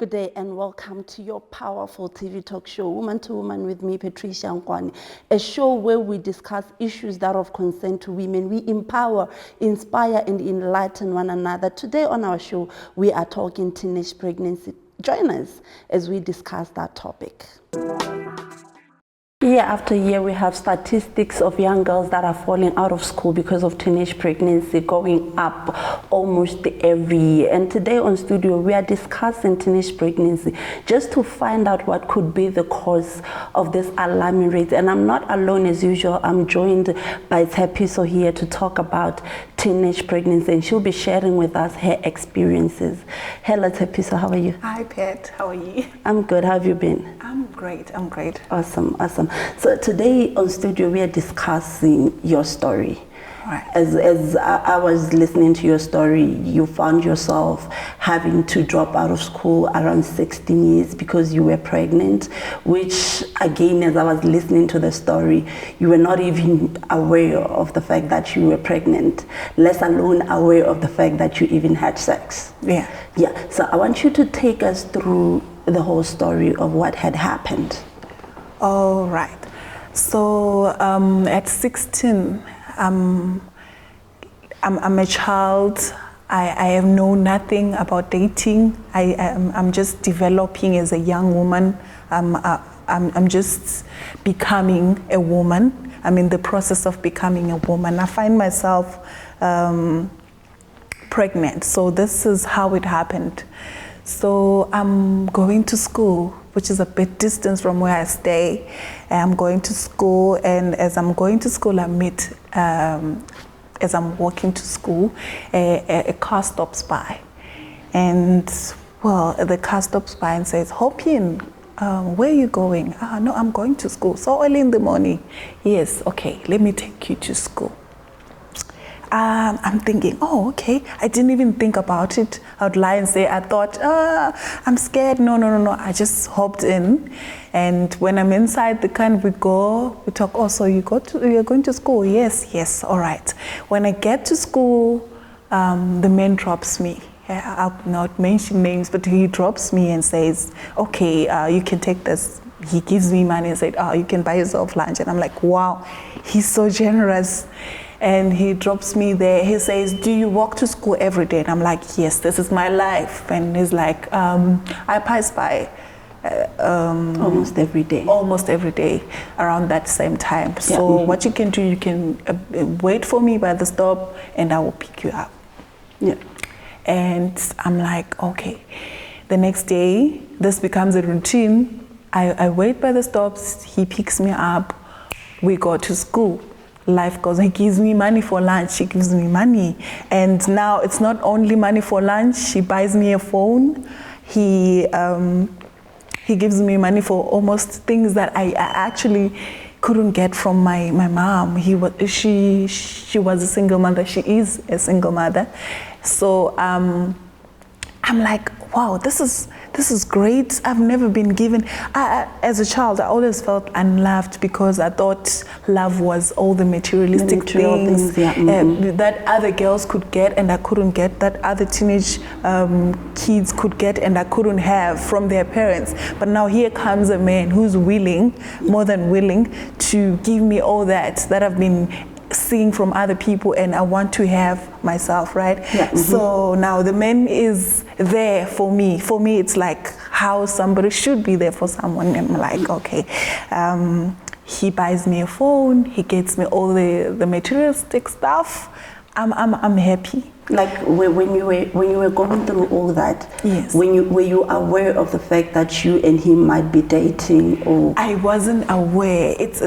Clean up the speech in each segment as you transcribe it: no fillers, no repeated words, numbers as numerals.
Good day and welcome to your powerful TV talk show, Woman to Woman, with me, Patricia Nkwani, a show where we discuss issues that are of concern to women. We empower, inspire, and enlighten one another. Today on our show, we are talking teenage pregnancy. Join us as we discuss that topic. Year after year, we have statistics of young girls that are falling out of school because of teenage pregnancy going up almost every year. And today on studio, we are discussing teenage pregnancy just to find out what could be the cause of this alarming rate. And I'm not alone as usual. I'm joined by Tshepiso here to talk about teenage pregnancy, and she'll be sharing with us her experiences. Hello, Tshepiso, how are you? Hi, Pat. How are you? I'm good. How have you been? I'm great. I'm great. Awesome, awesome. So today on studio, we are discussing your story. Right. As I was listening to your story, you found yourself having to drop out of school around 16 years because you were pregnant, which again, as I was listening to the story, you were not even aware of the fact that you were pregnant, less alone aware of the fact that you even had sex. Yeah. Yeah. So I want you to take us through the whole story of what had happened. All right. So at 16, I'm a child. I have known nothing about dating. I'm just developing as a young woman. I'm just becoming a woman. I'm in the process of becoming a woman. I find myself pregnant. So this is how it happened. So I'm going to school, which is a bit distance from where I stay. I'm going to school, and as I'm going to school, I meet, as I'm walking to school, a car stops by. And, well, the car stops by and says, "Hopin, where are you going?" "No, I'm going to school." "So early in the morning?" "Yes." "Okay, let me take you to school." I'm thinking, oh, okay. I didn't even think about it. I would lie and say, I thought, I'm scared. No. I just hopped in. And when I'm inside the car, we talk, oh, so you're going to school? Yes, all right. When I get to school, the man drops me. I'll not mention names, but he drops me and says, okay, you can take this. He gives me money and said, oh, you can buy yourself lunch. And I'm like, wow, he's so generous. And he drops me there. He says, do you walk to school every day? And I'm like, yes, this is my life. And he's like, I pass by Almost every day. Almost every day around that same time. So what you can do, you can wait for me by the stop and I will pick you up. Yeah. And I'm like, okay. The next day, this becomes a routine. I wait by the stops, he picks me up, we go to school. Life goes, he gives me money for lunch, she gives me money. And now it's not only money for lunch, she buys me a phone. He gives me money for almost things that I actually couldn't get from my mom. She was a single mother, she is a single mother. So I'm like, wow, this is great. I've never been given. As a child, I always felt unloved because I thought love was all the materialistic things that other girls could get and I couldn't get, that other teenage kids could get and I couldn't have from their parents. But now here comes a man who's willing, more than willing, to give me all that I've been seeing from other people and I want to have myself, right? Yeah. So now the man is there for me. For me, it's like how somebody should be there for someone. And I'm like, okay. He buys me a phone. He gets me all the materialistic stuff. I'm happy. Like when you were going through all that, yes. Were you aware of the fact that you and him might be dating, or? I wasn't aware. It's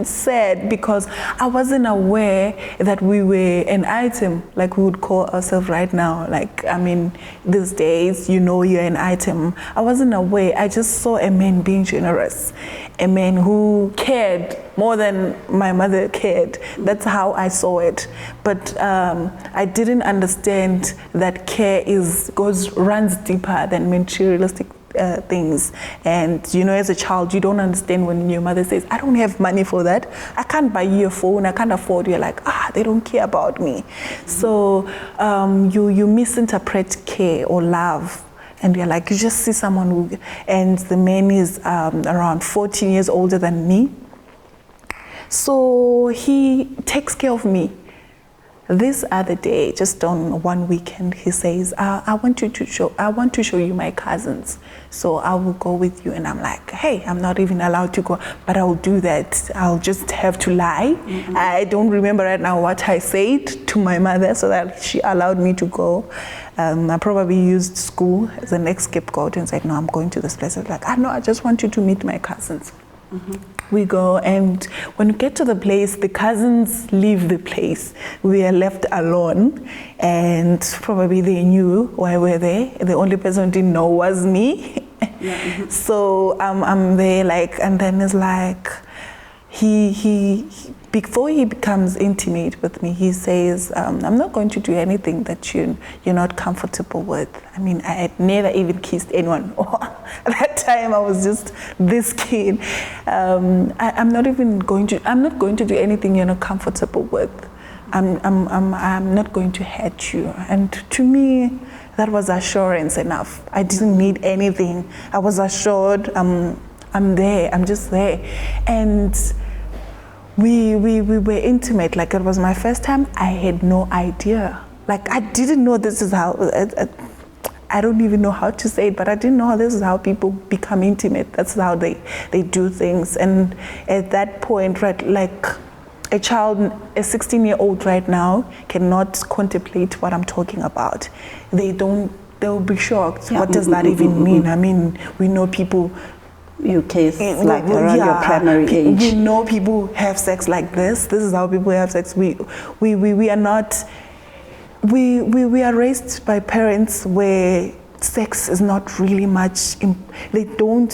sad because I wasn't aware that we were an item, like we would call ourselves right now. Like, I mean, these days, you're an item. I wasn't aware. I just saw a man being generous, a man who cared more than my mother cared. That's how I saw it. But I didn't understand that care runs deeper than materialistic things. And as a child, you don't understand when your mother says, I don't have money for that. I can't buy you a phone. I can't afford. You're like, they don't care about me. So you misinterpret care or love And you're like, you just see someone who, and the man is around 14 years older than me. So he takes care of me. This other day, just on one weekend, he says, I want to show you my cousins. So I will go with you. And I'm like, hey, I'm not even allowed to go, but I'll do that. I'll just have to lie. Mm-hmm. I don't remember right now what I said to my mother so that she allowed me to go. I probably used school as an scapegoat and said, no, I'm going to this place. I was like, no, I just want you to meet my cousins. Mm-hmm. We go, and when we get to the place, the cousins leave the place. We are left alone, and probably they knew why we're there. The only person who didn't know was me. Yeah. Mm-hmm. So I'm there, like, and then it's like, he before he becomes intimate with me, he says, I'm not going to do anything that you're not comfortable with. I mean, I had never even kissed anyone. At that time, I was just this kid. I'm not going to do anything you're not comfortable with. I'm not going to hurt you. And to me, that was assurance enough. I didn't need anything. I was assured. I'm there. I'm just there. And we were intimate. Like, it was my first time. I had no idea. Like, I didn't know this is how. I don't even know how to say it, but I didn't know this is how people become intimate. That's how they do things. And at that point, right, like a 16-year-old right now cannot contemplate what I'm talking about. They'll be shocked. Yeah. What does that even mean? I mean, we know people. UK is like around your primary age. We know people have sex like this. This is how people have sex. We are not. We are raised by parents where sex is not really much. They don't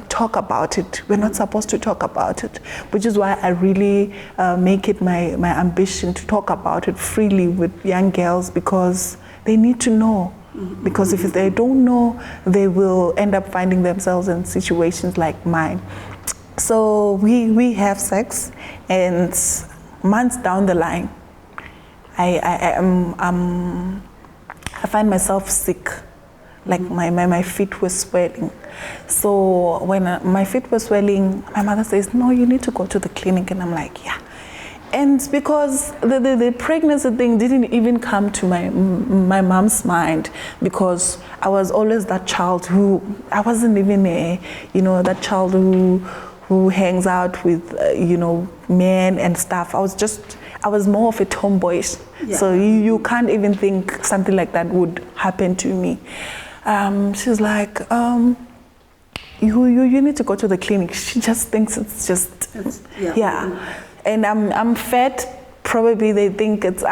talk about it. We're not supposed to talk about it, which is why I really make it my ambition to talk about it freely with young girls, because they need to know. Because if they don't know, they will end up finding themselves in situations like mine. So we have sex, and months down the line, I find myself sick. Like my feet were swelling. So when my feet were swelling, my mother says, no, you need to go to the clinic. And I'm like, yeah. And because the pregnancy thing didn't even come to my mom's mind, because I was always that child who, I wasn't even that child who hangs out with, men and stuff. I was more of a tomboy. Yeah. So you can't even think something like that would happen to me. She's like, you need to go to the clinic. She just thinks yeah. And I'm fat. Probably they think it's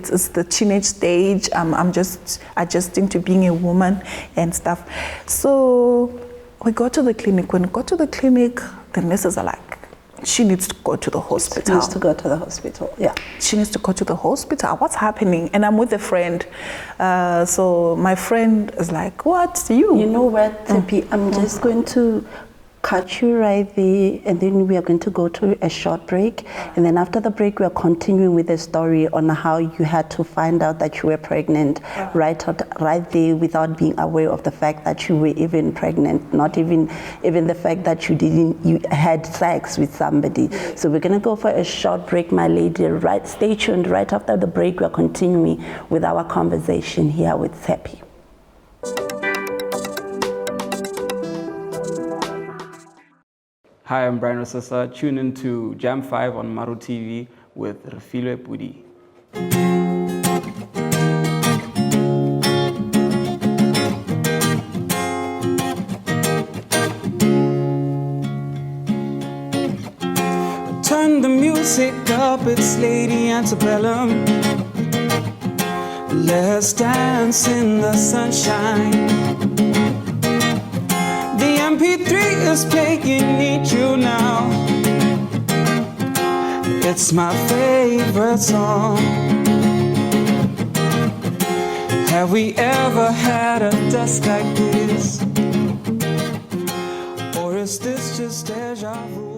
it's the teenage stage. I'm just adjusting to being a woman and stuff. So we go to the clinic. When we go to the clinic, the nurses are like, she needs to go to the hospital. She needs to go to the hospital, yeah. She needs to go to the hospital. What's happening? And I'm with a friend. So my friend is like, what? You know what, Tepi? I'm just going to cut you right there, and then we are going to go to a short break, and then after the break we are continuing with the story on how you had to find out that you were pregnant right there without being aware of the fact that you were even pregnant, not even the fact that you had sex with somebody. So we're going to go for a short break, my lady. Right, stay tuned. Right after the break we are continuing with our conversation here with Tepi. Hi, I'm Brian Rosasa. Tune in to Jam 5 on Maru TV with Refilwe Pudi. Turn the music up, it's Lady Antebellum. Let's dance in the sunshine. The MP3 is playing, need you now. It's my favorite song. Have we ever had a dusk like this? Or is this just deja vu?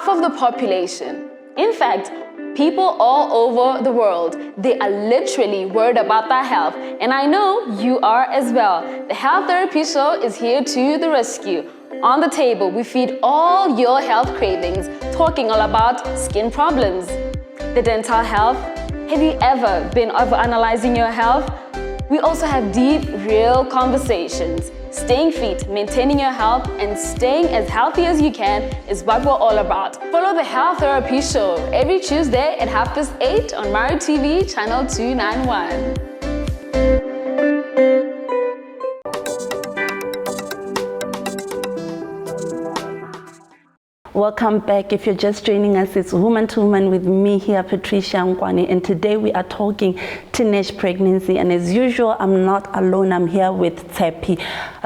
of the population. In fact, people all over the world, they are literally worried about their health. And I know you are as well. The Health Therapy Show is here to the rescue. On the table, we feed all your health cravings, talking all about skin problems, the dental health. Have you ever been overanalyzing your health? We also have deep, real conversations. Staying fit, maintaining your health, and staying as healthy as you can is what we're all about. Follow the Health Therapy Show every Tuesday at 8:30 on Maro TV, channel 291. Welcome back. If you're just joining us, it's Woman to Woman with me here, Patricia Nkwani, and today we are talking teenage pregnancy. And as usual, I'm not alone. I'm here with Tshepi.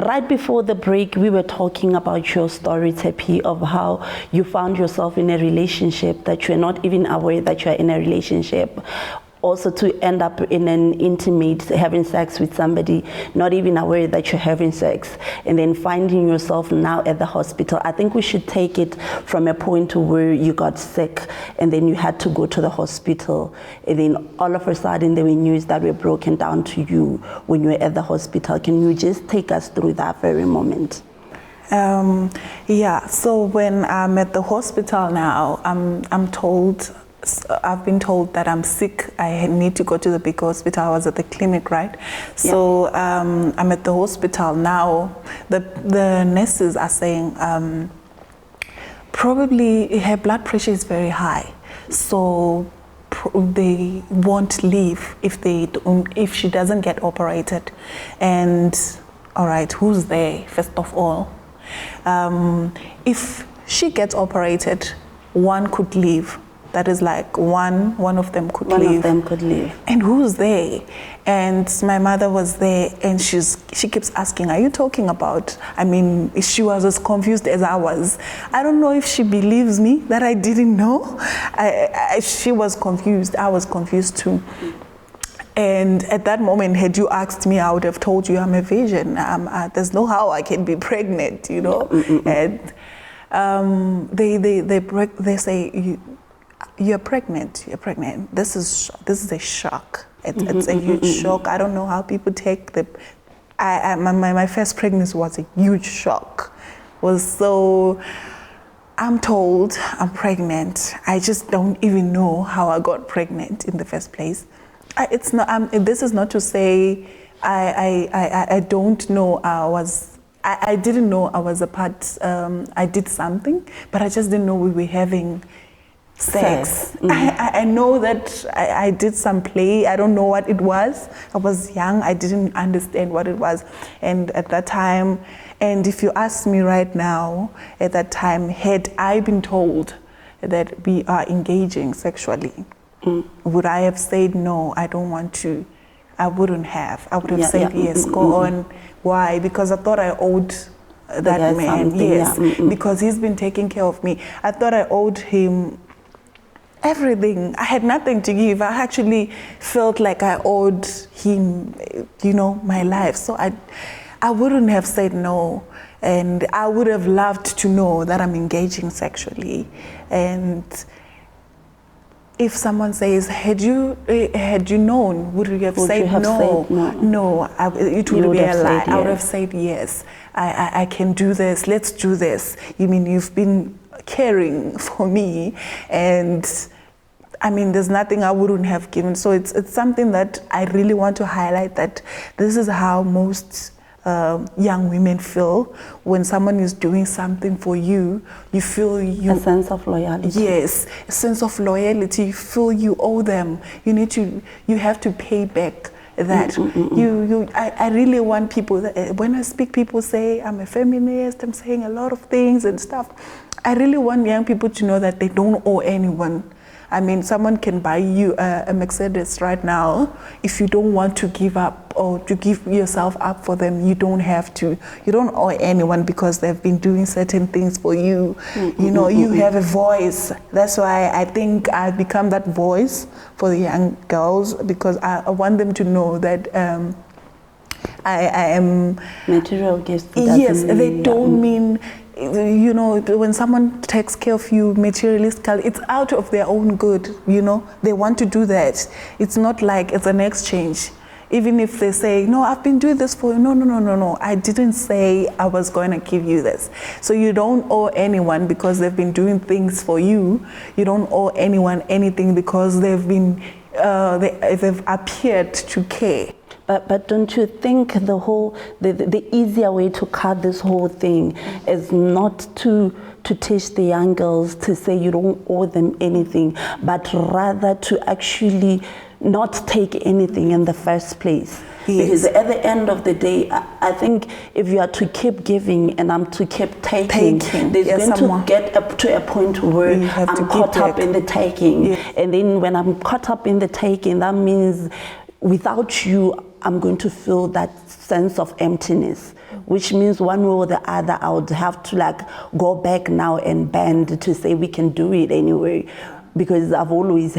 Right before the break, we were talking about your story, Tshepi, of how you found yourself in a relationship that you're not even aware that you're in a relationship. Also to end up in an intimate, having sex with somebody, not even aware that you're having sex, and then finding yourself now at the hospital. I think we should take it from a point to where you got sick and then you had to go to the hospital, and then all of a sudden there were news that were broken down to you when you were at the hospital. Can you just take us through that very moment? Yeah, so when I'm at the hospital now, I've been told that I'm sick. I need to go to the big hospital. I was at the clinic, right? So I'm at the hospital now. The nurses are saying probably her blood pressure is very high, so they won't leave if she doesn't get operated. And all right, who's there first of all? If she gets operated, one could leave. That is like one of them could leave. One of them could leave. And who's there? And my mother was there, and she keeps asking, are you talking about? I mean, she was as confused as I was. I don't know if she believes me that I didn't know. She was confused. I was confused too. And at that moment, had you asked me, I would have told you I'm a virgin. There's no how I can be pregnant, you know. And they say, you're pregnant. This is a shock. It's a huge shock. I don't know how people take my first pregnancy was a huge shock. I'm told I'm pregnant. I just don't even know how I got pregnant in the first place. This is not to say I don't know I didn't know I was a part. I did something, but I just didn't know we were having sex. I know that I did some play. I don't know what it was. I was young. I didn't understand what it was. And at that time, and if you ask me right now, at that time, had I been told that we are engaging sexually, would I have said no, I don't want to? I wouldn't have. I would have said yes, go on. Why? Because I thought I owed that man. Yes, because he's been taking care of me. I thought I owed him everything. I had nothing to give. I actually felt like I owed him, my life. So I wouldn't have said no, and I would have loved to know that I'm engaging sexually. And if someone says, had you known, would you have said no? No, it would be a lie. Yes. I would have said yes. I can do this. Let's do this. You mean you've been caring for me, and I mean, there's nothing I wouldn't have given. So it's something that I really want to highlight, that this is how most young women feel when someone is doing something for you. You feel a sense of loyalty. Yes, a sense of loyalty. You feel you owe them. You have to pay back that. I really want people that, when I speak, people say I'm a feminist, I'm saying a lot of things and stuff. I really want young people to know that they don't owe anyone. I mean, someone can buy you a Mercedes right now. If you don't want to give up or to give yourself up for them, you don't have to. You don't owe anyone because they've been doing certain things for you. You have a voice. That's why I think I've become that voice for the young girls, because I want them to know that I am material gifts. Yes, they don't mean you know, when someone takes care of you materialistically, it's out of their own good, you know. They want to do that. It's not like it's an exchange. Even if they say, no, I've been doing this for you. No. I didn't say I was going to give you this. So you don't owe anyone because they've been doing things for you. You don't owe anyone anything because they've been, they've appeared to care. But don't you think the easier way to cut this whole thing is not to teach the young girls to say you don't owe them anything, but rather to actually not take anything in the first place? Yes. Because at the end of the day, I think if you are to keep giving and I'm to keep taking, there's going to get up to a point where I'm caught up in the taking. Yes. And then when I'm caught up in the taking, that means without you, I'm going to feel that sense of emptiness, which means one way or the other, I would have to like go back now and bend to say we can do it anyway. Because I've always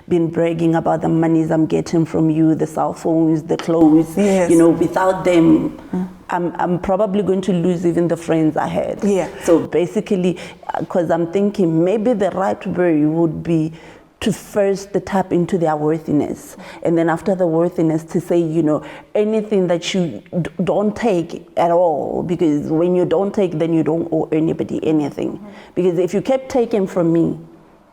been bragging about the monies I'm getting from you, the cell phones, the clothes. Yes. You know, without them, I'm probably going to lose even the friends I had. Yeah. So basically, because I'm thinking maybe the right way would be to first tap into their worthiness, and then after the worthiness to say, you know, anything that you don't take at all, because when you don't take, then you don't owe anybody anything. Because if you kept taking from me,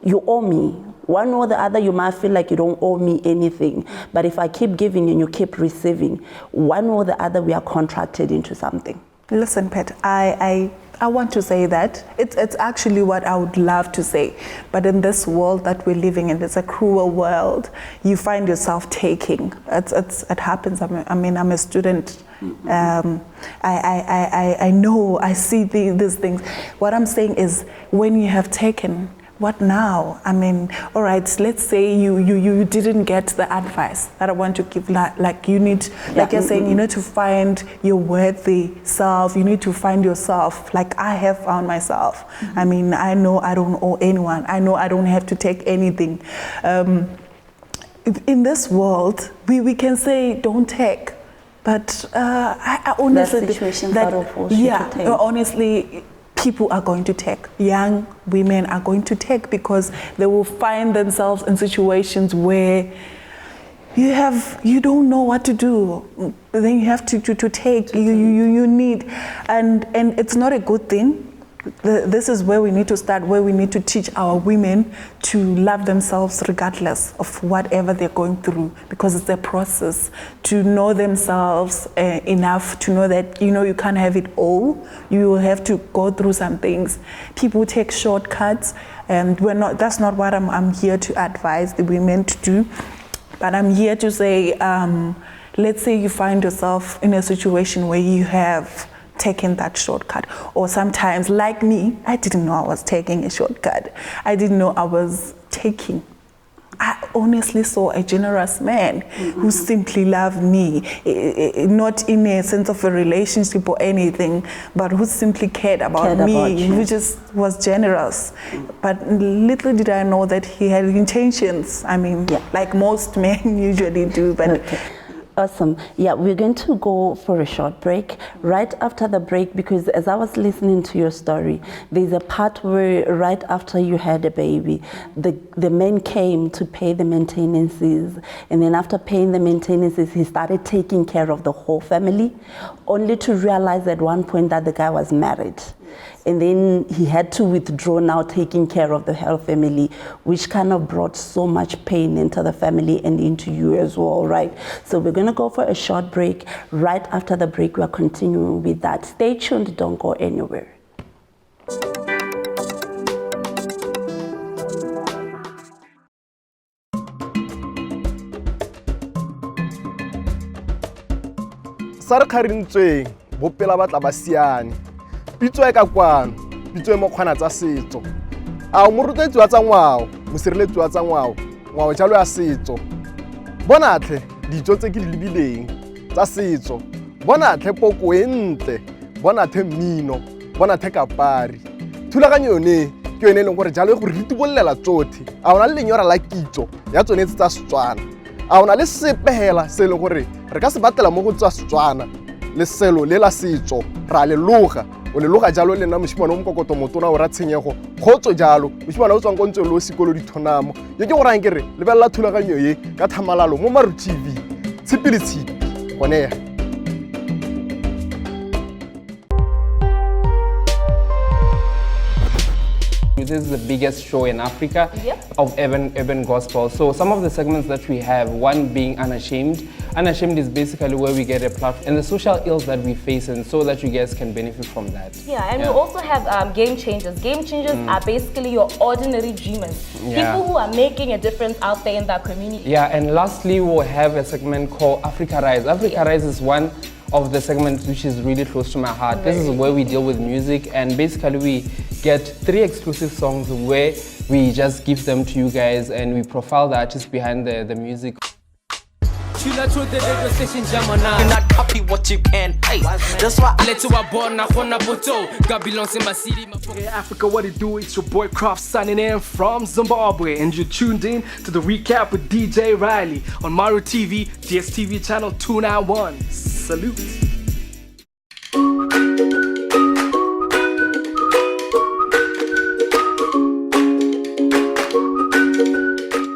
you owe me. One or the other, you might feel like you don't owe me anything. But if I keep giving and you keep receiving, one or the other, we are contracted into something. Listen, Pat, I want to say that. It's actually what I would love to say. But in this world that we're living in, it's a cruel world. You find yourself taking. It happens. I'm a student. I know, I see these things. What I'm saying is, when you have taken, what now? I mean, all right, let's say you didn't get the advice that I want to give. Like you need, like you're saying, you need to find your worthy self. You need to find yourself. Like I have found myself. I mean, I know I don't owe anyone. I know I don't have to take anything. In this world, we can say don't take, but I honestly, that situation sort of forces you to take. Honestly, people are going to take. Young women are going to take because they will find themselves in situations where you don't know what to do. Then you have to take. You need, and it's not a good thing. This is where we need to start, where we need to teach our women to love themselves regardless of whatever they're going through, because it's a process to know themselves enough to know that, you know, you can't have it all. You will have to go through some things. People take shortcuts, and that's not what I'm here to advise the women to do. But I'm here to say, let's say you find yourself in a situation where you have taking that shortcut, or sometimes, like me, I didn't know I was taking a shortcut. I didn't know I was taking. I honestly saw a generous man who simply loved me, not in a sense of a relationship or anything, but who simply cared about me, who just was generous. But little did I know that he had intentions. I mean, like most men usually do, but. Awesome. Yeah, we're going to go for a short break. Right after the break, because as I was listening to your story, there's a part where right after you had a baby, the man came to pay the maintenances, and then after paying the maintenances, he started taking care of the whole family, only to realize at one point that the guy was married. And then he had to withdraw now taking care of the whole family, which kind of brought so much pain into the family and into you as well, right? So we're going to go for a short break. Right after the break, we're continuing with that. Stay tuned, don't go anywhere. Sarkharintsweng bopela batla ba siane pitso e ka kwano pitso e mo kgwana tsa setso a mo rutetsi wa tsa ngwao mosireletsi wa tsa ngwao ngwao jalo ya setso bonatlhe dijo tse ke di lebileng tsa setso bonatlhe poko e ntle bonatlhe mmino bonatlhe kapari thulaganyo yone ke yone leng gore jalo e go ritibolela tsotlhe a ona le lenyora la kitso ya tsone tsa Setswana a ona le sepehela se leng gore re ka se batlela mo go tsa Setswana leselo le la setso ra le loga o le loga jalo le nna moshimane o mokokoto motona o ra tshenyego khotso jalo moshimane o tswang go ntse lo sekolo dithonamo ye ke go rang ke re lebella thulaganyo ye ka thamalalo mo Maru TV tshipile tshipi gone ya. This is the biggest show in Africa of urban gospel. So some of the segments that we have, one being Unashamed. Unashamed is basically where we get a platform and the social ills that we face, and so that you guys can benefit from that. Yeah, and we also have Game Changers. Game Changers are basically your ordinary dreamers. People who are making a difference out there in that community. Yeah, and lastly, we'll have a segment called Africa Rise. Africa Rise is one of the segments which is really close to my heart. This is where we deal with music, and basically we get 3 exclusive songs where we just give them to you guys and we profile the artists behind the music. You not the radio station Jamana. You not copy what you can hate. That's why let's born na khona boto. Gabilon Simba City. Hey Africa, what it do? It's your boy Croft signing in from Zimbabwe, and you're tuned in to the recap with DJ Riley on Maru TV, DSTV channel 291. Salute.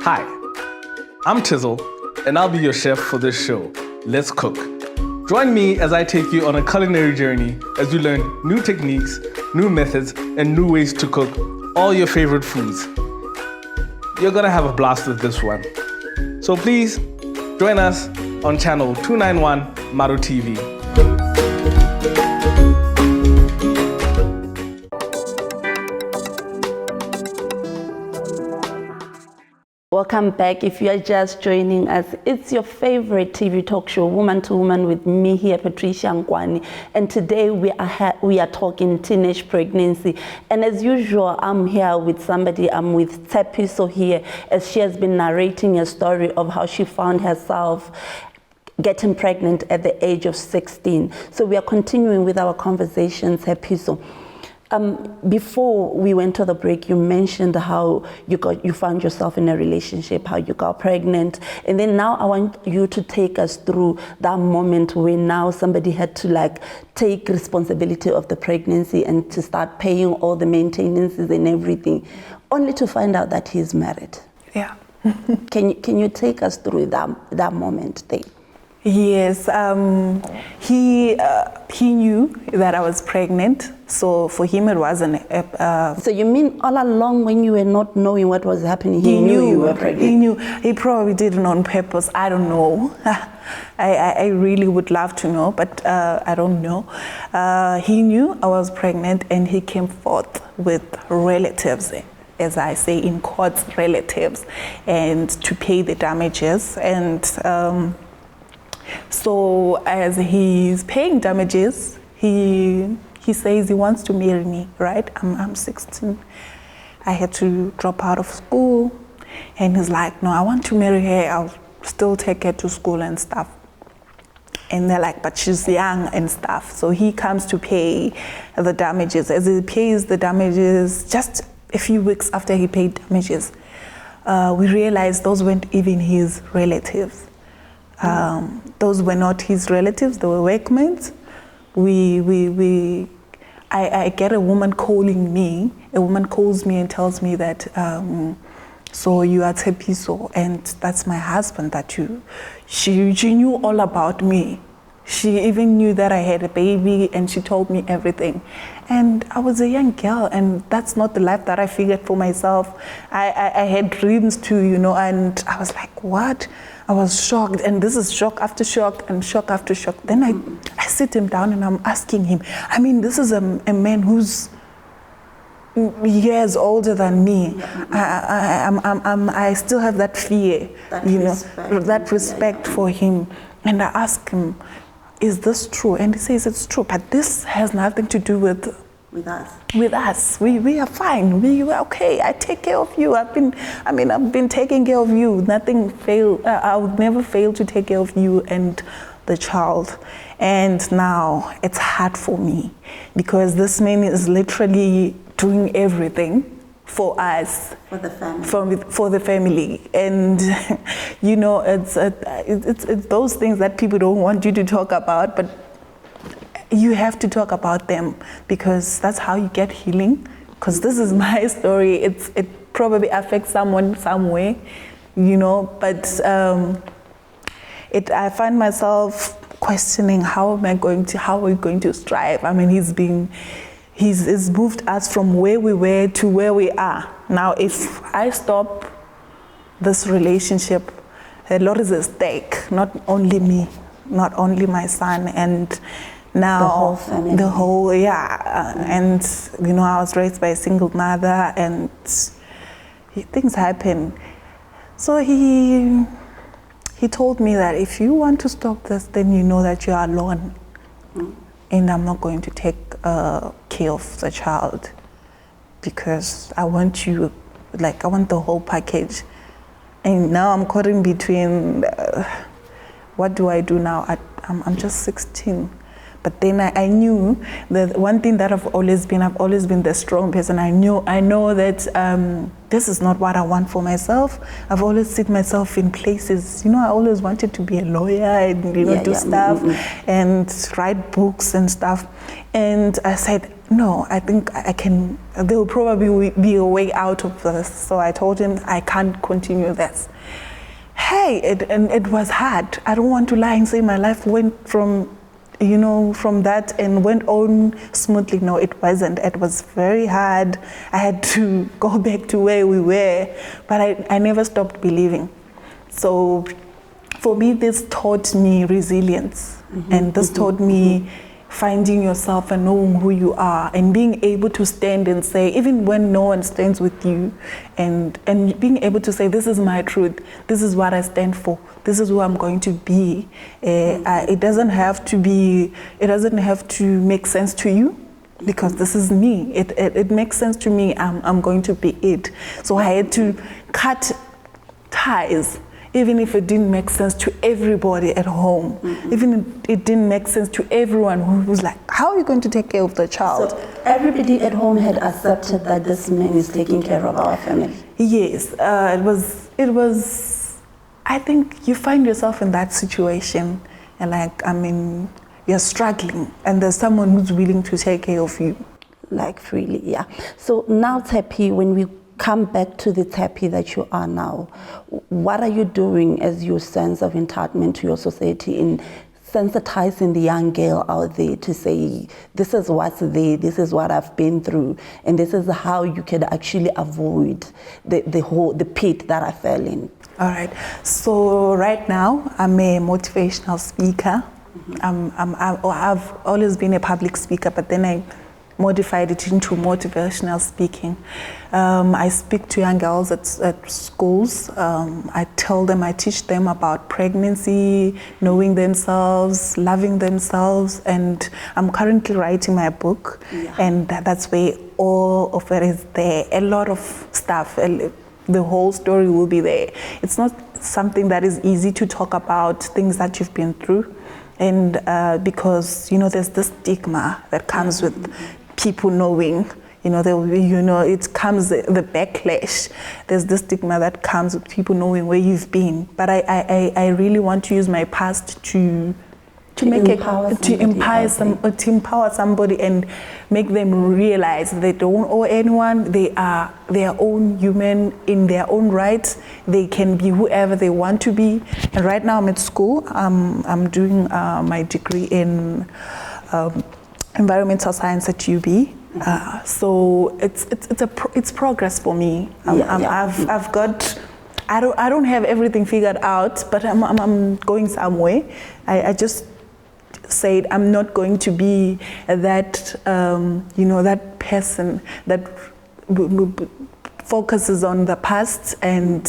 Hi, I'm Tizzle, and I'll be your chef for this show. Let's cook. Join me as I take you on a culinary journey as you learn new techniques, new methods, and new ways to cook all your favorite foods. You're gonna have a blast with this one. So please, join us on channel 291 Maru TV. Welcome back. If you are just joining us, it's your favorite TV talk show, Woman to Woman, with me here, Patricia Nkwani. And today we are talking teenage pregnancy. And as usual, I'm here with somebody. I'm with Tshepiso here, as she has been narrating a story of how she found herself getting pregnant at the age of 16. So we are continuing with our conversations, Tshepiso. Before we went to the break, you mentioned how you found yourself in a relationship, how you got pregnant, and then now I want you to take us through that moment where now somebody had to take responsibility of the pregnancy and to start paying all the maintenances and everything, only to find out that he's married. Yeah. Can you take us through that moment there? Yes, he knew that I was pregnant, so for him it wasn't. So you mean all along when you were not knowing what was happening, he knew you were pregnant? He knew. He probably did it on purpose. I don't know. I really would love to know, but I don't know. He knew I was pregnant, and he came forth with relatives, as I say in courts, relatives, and to pay the damages. And so as he's paying damages, he says he wants to marry me, right? I'm 16. I had to drop out of school, and he's like, no, I want to marry her. I'll still take her to school and stuff. And they're like, but she's young and stuff. So he comes to pay the damages. As he pays the damages, just a few weeks after he paid damages, we realized those weren't even his relatives. Those were not his relatives, they were workmates. I get a woman calling me. A woman calls me and tells me that, so you are Tshepiso, and that's my husband that she knew all about me. She even knew that I had a baby, and she told me everything. And I was a young girl, and that's not the life that I figured for myself. I had dreams too, and I was like, what? I was shocked, and this is shock after shock and shock after shock. Then I sit him down and I'm asking him, I mean, this is a man who's years older than me. I still have that fear, that respect for him. And I ask him, is this true? And he says it's true, but this has nothing to do with us. With us, we are fine. We are okay. I take care of you. I've been taking care of you. Nothing fail. I would never fail to take care of you and the child. And now it's hard for me because this man is literally doing everything for us, for the family, for the family. And it's those things that people don't want you to talk about, but you have to talk about them because that's how you get healing. Because this is my story. It probably affects someone some way, you know. But I find myself questioning how are we going to strive? I mean, he's moved us from where we were to where we are now. If I stop this relationship, a lot is at stake. Not only me, not only my son, and now the whole family. And you know, I was raised by a single mother, and things happen. So he told me that if you want to stop this, then you know that you are alone, and I'm not going to take care of the child because I want you, I want the whole package. And now I'm caught in between. What do I do now? I'm just 16. But then I knew that one thing that I've always been the strong person. I know that this is not what I want for myself. I've always seen myself in places, you know, I always wanted to be a lawyer and, you know, do stuff and write books and stuff. And I said, no, I think I can, there will probably be a way out of this. So I told him I can't continue this. Hey, it was hard. I don't want to lie and say my life went from that and went on smoothly. No, it wasn't. It was very hard. I had to go back to where we were, but I never stopped believing. So for me, this taught me resilience, and this taught me finding yourself and knowing who you are and being able to stand and say, even when no one stands with you, and being able to say, this is my truth, this is what I stand for, this is who I'm going to be. It doesn't have to make sense to you, because this is me. It makes sense to me. I'm going to be it. So I had to cut ties, even if it didn't make sense to everybody at home. Even if it didn't make sense to everyone who was like, how are you going to take care of the child? So everybody at home had accepted that this man is taking care of our family. Yes, it was, I think you find yourself in that situation and you're struggling and there's someone who's willing to take care of you. Like freely, yeah. So now, Tshepi, when we come back to the Tshepi that you are now, what are you doing as your sense of entitlement to your society in sensitizing the young girl out there to say, this is what's there, this is what I've been through, and this is how you can actually avoid the pit that I fell in? All right. So right now, I'm a motivational speaker. I've always been a public speaker, but then I modified it into motivational speaking. I speak to young girls at schools. I teach them about pregnancy, knowing themselves, loving themselves, and I'm currently writing my book, and that's where all of it is there. A lot of stuff, the whole story will be there. It's not something that is easy to talk about, things that you've been through, and because, there's this stigma that comes with people knowing, it comes, the backlash. There's this stigma that comes with people knowing where you've been. But I really want to use my past to empower somebody and make them realize they don't owe anyone. They are their own human in their own right. They can be whoever they want to be. And right now I'm at school. I'm doing my degree in environmental science at UB. So it's progress for me. I've got. I don't have everything figured out, but I'm going somewhere. I just said I'm not going to be that that person that focuses on the past and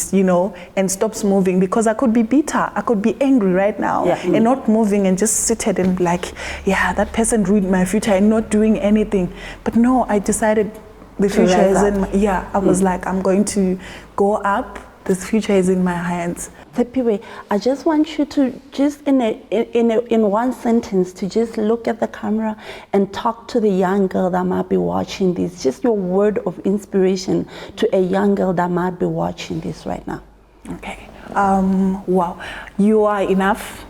stops moving, because I could be bitter, I could be angry right now and not moving and just seated and that person ruined my future and not doing anything. But no, I decided the future is in my, I was like, I'm going to go up. This future is in my hands. Tshepi, I just want you to just in one sentence to just look at the camera and talk to the young girl that might be watching this. Just your word of inspiration to a young girl that might be watching this right now. Okay. Wow. You are enough.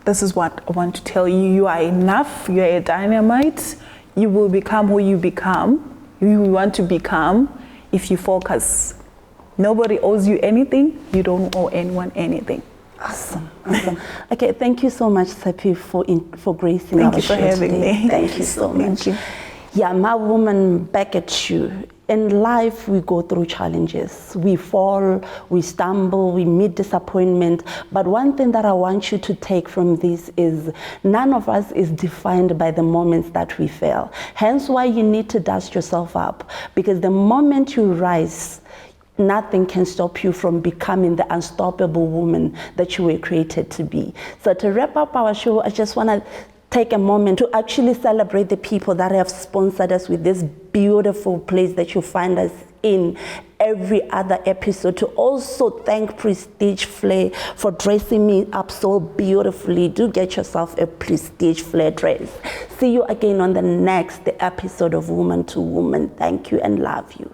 this is what I want to tell you. You are enough. You are a dynamite. You will become who you become. You want to become if you focus. Nobody owes you anything. You don't owe anyone anything. Awesome. Okay, thank you so much, Tshepi, for gracing Thank our you for show having today. me. Thank you so much. Thank you. Yeah, my woman, back at you. In life, we go through challenges. We fall, we stumble, we meet disappointment. But one thing that I want you to take from this is none of us is defined by the moments that we fail. Hence why you need to dust yourself up. Because the moment you rise, nothing can stop you from becoming the unstoppable woman that you were created to be. So to wrap up our show, I just want to take a moment to actually celebrate the people that have sponsored us with this beautiful place that you find us in every other episode. To also thank Prestige Flare for dressing me up so beautifully. Do get yourself a Prestige Flare dress. See you again on the next episode of Woman to Woman. Thank you and love you.